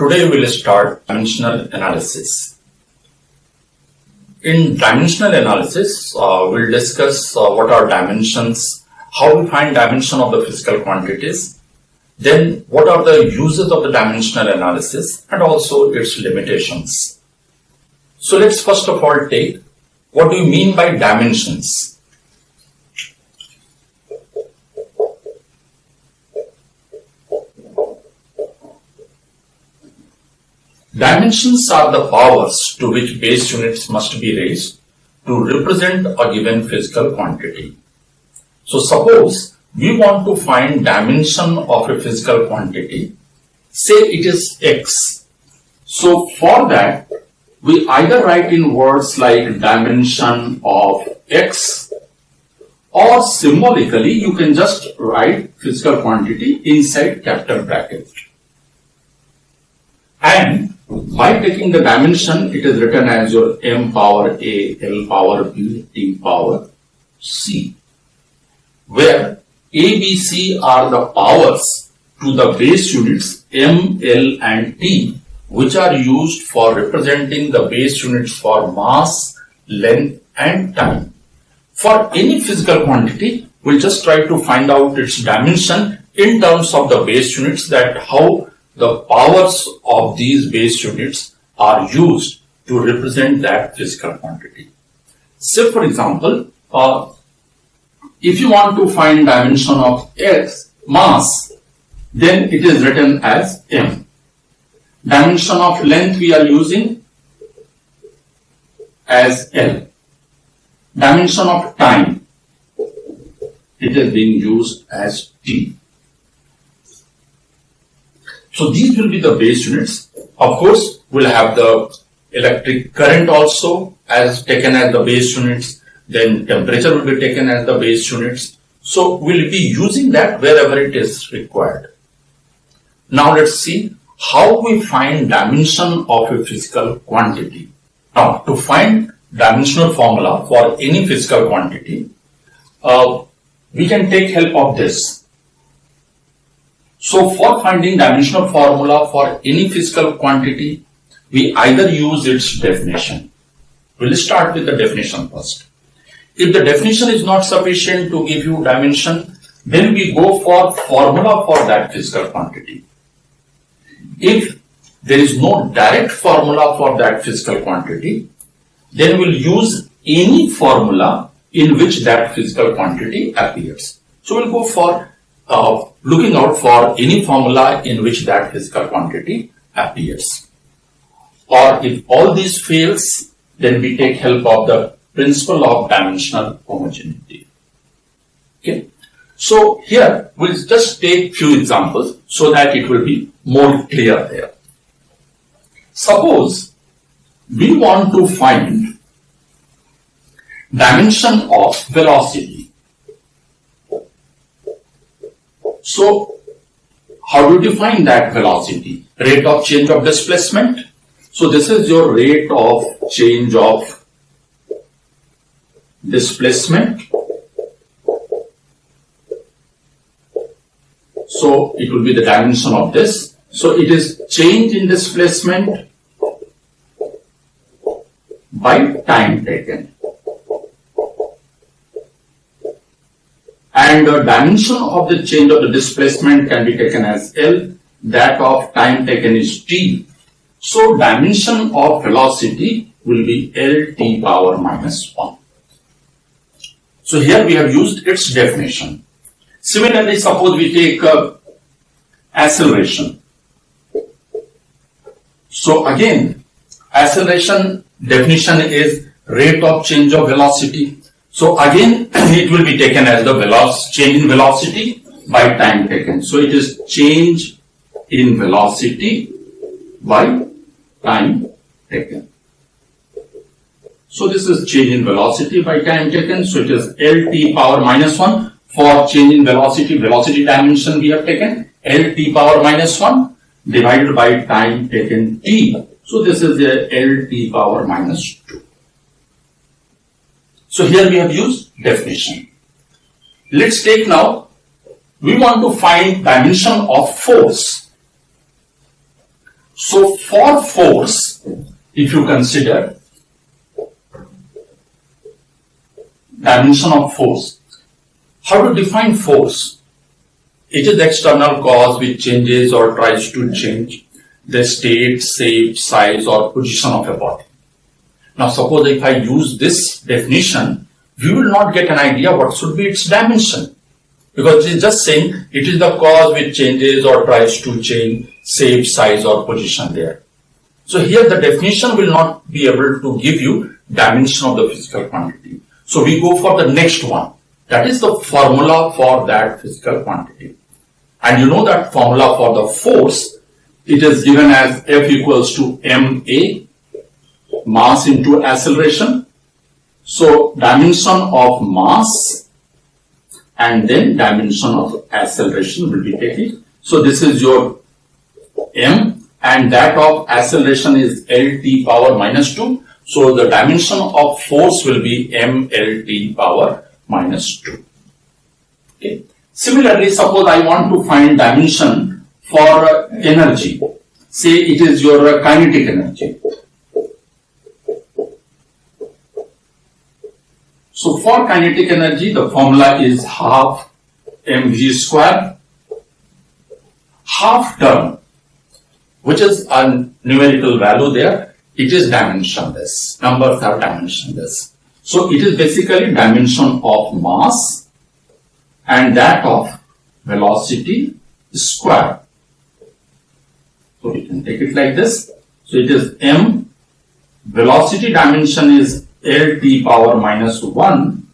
Today we will start dimensional analysis. In dimensional analysis, we'll discuss what are dimensions, how we find dimension of the physical quantities, then what are the uses of the dimensional analysis and also its limitations. So let's first of all take what do you mean by dimensions. Dimensions are the powers to which base units must be raised to represent a given physical quantity. So suppose we want to find dimension of a physical quantity, say it is x. So for that, we either write in words like dimension of x, or symbolically you can just write physical quantity inside capital bracket. And by taking the dimension, it is written as your m power a, l power b, t power c, where a, b, c are the powers to the base units m, l and t, which are used for representing the base units for mass, length and time. For any physical quantity, we'll just try to find out its dimension in terms of the base units, that how the powers of these base units are used to represent that physical quantity. Say for example, if you want to find dimension of x, mass, then it is written as m. Dimension of length we are using as L. Dimension of time, it is being used as T. So these will be the base units. Of course, we'll have the electric current also as taken as the base units. Then temperature will be taken as the base units. So we'll be using that wherever it is required. Now let's see how we find dimension of a physical quantity. Now to find dimensional formula for any physical quantity, we can take help of this. So for finding dimensional formula for any physical quantity, we either use its definition. We'll start with the definition first. If the definition is not sufficient to give you dimension, then we go for formula for that physical quantity. If there is no direct formula for that physical quantity, then we'll use any formula in which that physical quantity appears. So we'll go for looking out for any formula in which that physical quantity appears. Or if all these fails, then we take help of the principle of dimensional homogeneity. Okay. So here we'll just take few examples so that it will be more clear there. Suppose we want to find dimension of velocity. So how do you define that velocity? Rate of change of displacement. So this is your rate of change of displacement. So it will be the dimension of this. So it is change in displacement by time taken. And the dimension of the change of the displacement can be taken as L. That of time taken is T. So dimension of velocity will be L T power minus 1. So here we have used its definition. Similarly, suppose we take acceleration. So again, acceleration definition is rate of change of velocity. So again, it will be taken as the change in velocity by time taken. So it is change in velocity by time taken. So this is change in velocity by time taken. So it is Lt power minus 1 for change in velocity. Velocity dimension we have taken Lt power minus 1 divided by time taken t. So this is a Lt power minus 2. So here we have used definition. Let's take now, we want to find dimension of force. So for force, if you consider dimension of force, how to define force? It is the external cause which changes or tries to change the state, shape, size or position of a body. Now suppose if I use this definition, we will not get an idea what should be its dimension, because it is just saying it is the cause which changes or tries to change shape, size or position there. So here the definition will not be able to give you dimension of the physical quantity. So we go for the next one. That is the formula for that physical quantity. And you know that formula for the force, it is given as F equals to ma, mass into acceleration. So dimension of mass and then dimension of acceleration will be taken. So this is your m, and that of acceleration is Lt power minus 2. So the dimension of force will be mLt power minus 2. Okay. Similarly, suppose I want to find dimension for energy. Say it is your kinetic energy. So for kinetic energy, the formula is half mv square. Half term, which is a numerical value there, it is dimensionless. Numbers are dimensionless. So it is basically dimension of mass and that of velocity square. So we can take it like this. So it is m, velocity dimension is Lt power minus 1.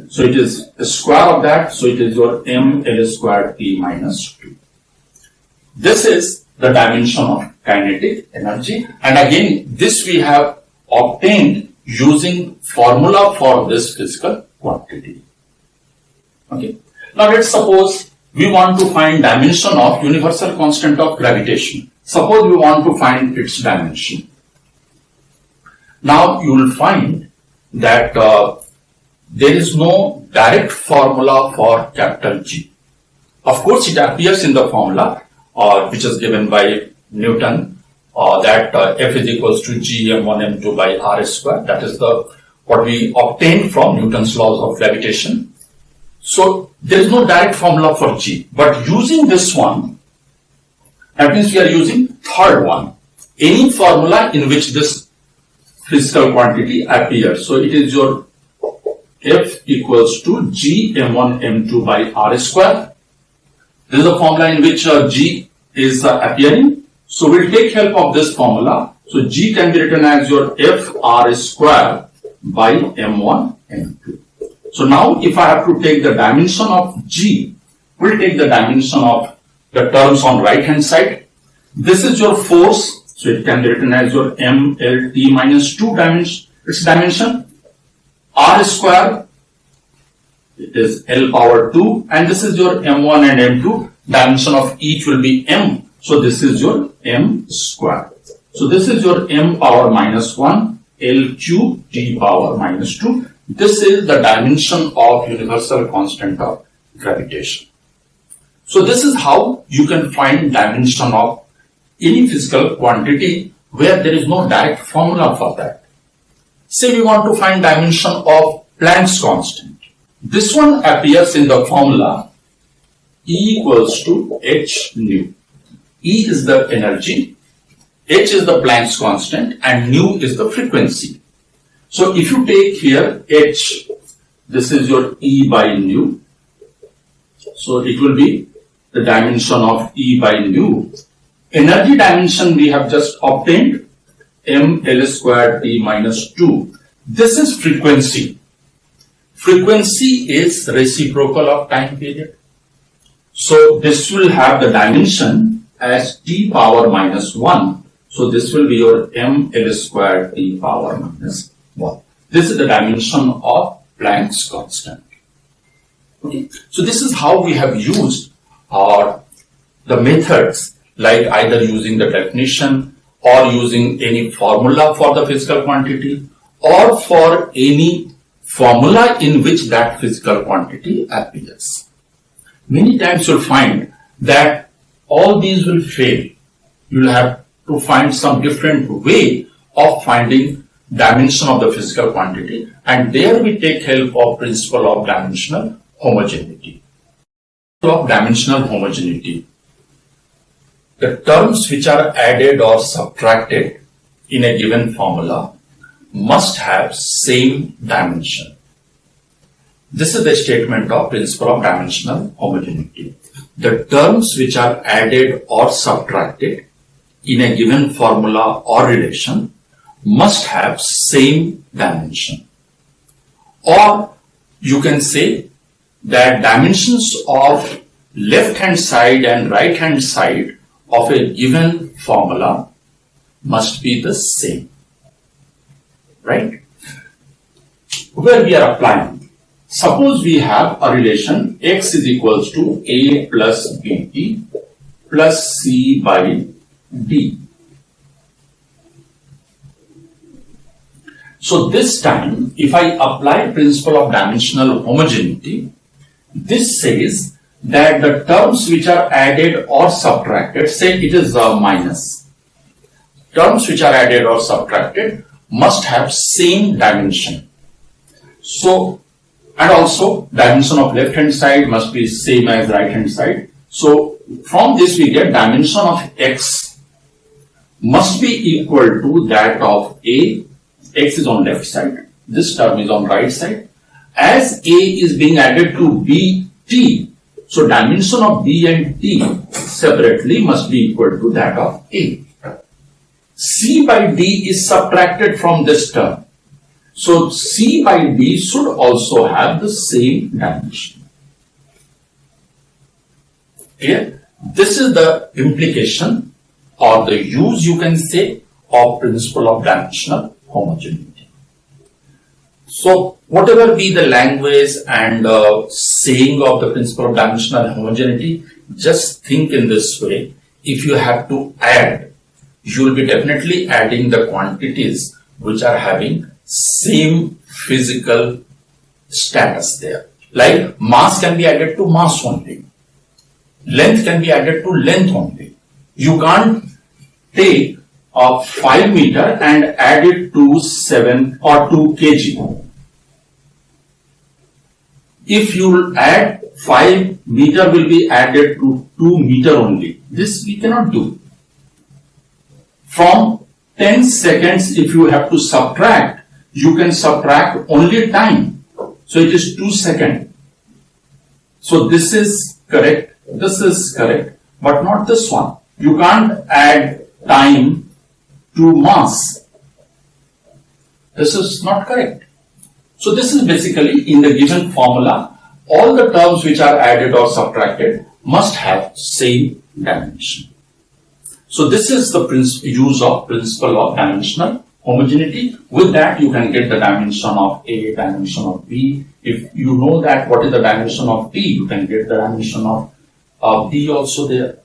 So it is the square of that. So it is your mL square t minus 2. This is the dimension of kinetic energy. And again, this we have obtained using formula for this physical quantity. Okay. Now let's suppose we want to find dimension of universal constant of gravitation. Suppose we want to find its dimension. Now you will find that there is no direct formula for capital G. Of course, it appears in the formula which is given by Newton, that F is equals to G m1 m2 by r square. That is what we obtained from Newton's laws of gravitation. So there is no direct formula for G, but using this one, that means we are using third one. Any formula in which this physical quantity appears. So it is your F equals to G m1 m2 by r square. This is a formula in which G is appearing. So we'll take help of this formula. So G can be written as your F r square by m1 m2. So now if I have to take the dimension of G, we'll take the dimension of the terms on right hand side. This is your force. So it can be written as your mLt minus 2 dimension, its dimension. R square, it is L power 2, and this is your m1 and m2. Dimension of each will be m. So this is your m square. So this is your m power minus 1, L cube t power minus 2. This is the dimension of universal constant of gravitation. So this is how you can find dimension of any physical quantity where there is no direct formula for that. Say we want to find dimension of Planck's constant. This one appears in the formula E equals to h nu. E is the energy, h is the Planck's constant, and nu is the frequency. So if you take here h, this is your E by nu. So it will be the dimension of E by nu. Energy dimension we have just obtained, mL square t minus 2. This is frequency. Frequency is reciprocal of time period. So this will have the dimension as t power minus 1. So this will be your mL square t power minus 1. This is the dimension of Planck's constant. Okay. So this is how we have used the methods, like either using the definition or using any formula for the physical quantity or for any formula in which that physical quantity appears. Many times you'll find that all these will fail. You'll have to find some different way of finding dimension of the physical quantity, and there we take help of principle of dimensional homogeneity. Of dimensional homogeneity, the terms which are added or subtracted in a given formula must have same dimension. This is the statement of principle of dimensional homogeneity. The terms which are added or subtracted in a given formula or relation must have same dimension. Or you can say that dimensions of left hand side and right hand side of a given formula must be the same. Right? Where we are applying. Suppose we have a relation x is equals to a plus bt plus c by d. So this time, if I apply principle of dimensional homogeneity, this says that the terms which are added or subtracted, say it is a minus, terms which are added or subtracted must have same dimension. So, and also dimension of left hand side must be same as right hand side. So from this we get dimension of x must be equal to that of a. X is on left side, this term is on right side. As a is being added to b, t, so dimension of b and t separately must be equal to that of a. C by d is subtracted from this term. So C by D should also have the same dimension. Clear? This is the implication or the use, you can say, of principle of dimensional homogeneity. So whatever be the language and saying of the principle of dimensional homogeneity, just think in this way. If you have to add, you will be definitely adding the quantities which are having same physical status there. Like mass can be added to mass only. Length can be added to length only. You can't take a 5 meter and add it to 7 or 2 kg. If you add 5 meter will be added to 2 meter only. This we cannot do. From 10 seconds, if you have to subtract, you can subtract only time. So it is 2 seconds. So this is correct, this is correct, but not this one. You can't add time to mass. This is not correct. So this is basically in the given formula, all the terms which are added or subtracted must have same dimension. So this is the use of principle of dimensional homogeneity. With that you can get the dimension of A, dimension of B. If you know that what is the dimension of T, you can get the dimension of D also there.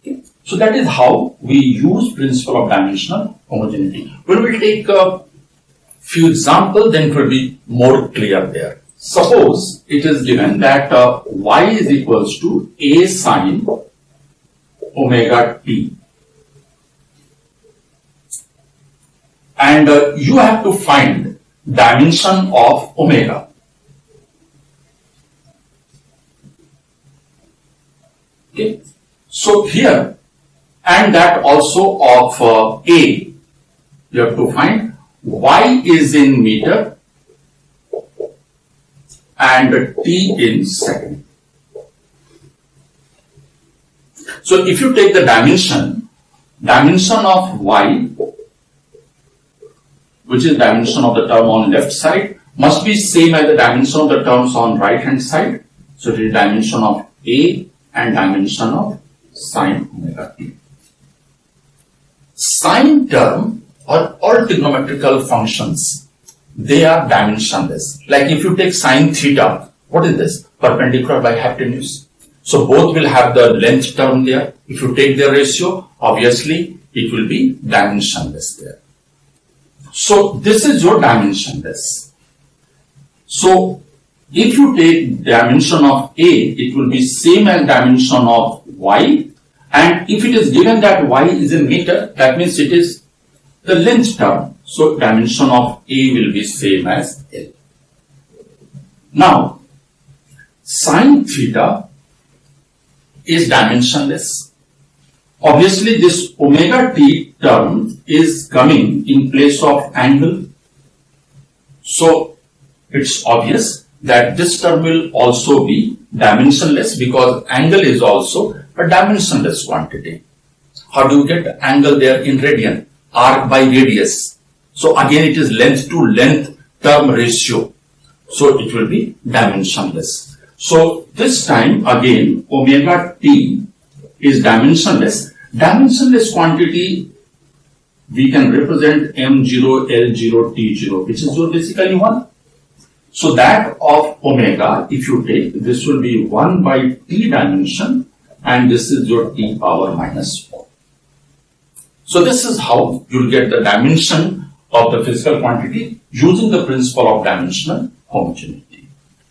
Okay. So that is how we use principle of dimensional homogeneity. We will take a few examples, then it will be more clear there. Suppose it is given that y is equals to A sine omega t. And you have to find dimension of omega. Okay. So here, and that also of A, you have to find y is in meter and t in second. So if you take the dimension of y, which is dimension of the term on left side, must be same as the dimension of the terms on right hand side. So it is dimension of A and dimension of sine omega t. Sine term or all trigonometrical functions, they are dimensionless. Like if you take sine theta, what is this? Perpendicular by hypotenuse. So both will have the length term there. If you take the ratio, obviously it will be dimensionless there. So this is your dimensionless. So if you take dimension of A, it will be same as dimension of Y, And if it is given that y is in meter, that means it is the length term. So dimension of A will be same as L. Now, sine theta is dimensionless. Obviously, this omega t term is coming in place of angle. So, it's obvious that this term will also be dimensionless because angle is also a dimensionless quantity. How do you get angle there in radian? Arc by radius. So again it is length to length term ratio. So it will be dimensionless. So this time again omega t is dimensionless. Dimensionless quantity we can represent m0, l0, t0, which is your basically 1. So that of omega, if you take, this will be 1 by t dimension and this is your t power minus 4. So this is how you will get the dimension of the physical quantity using the principle of dimensional homogeneity.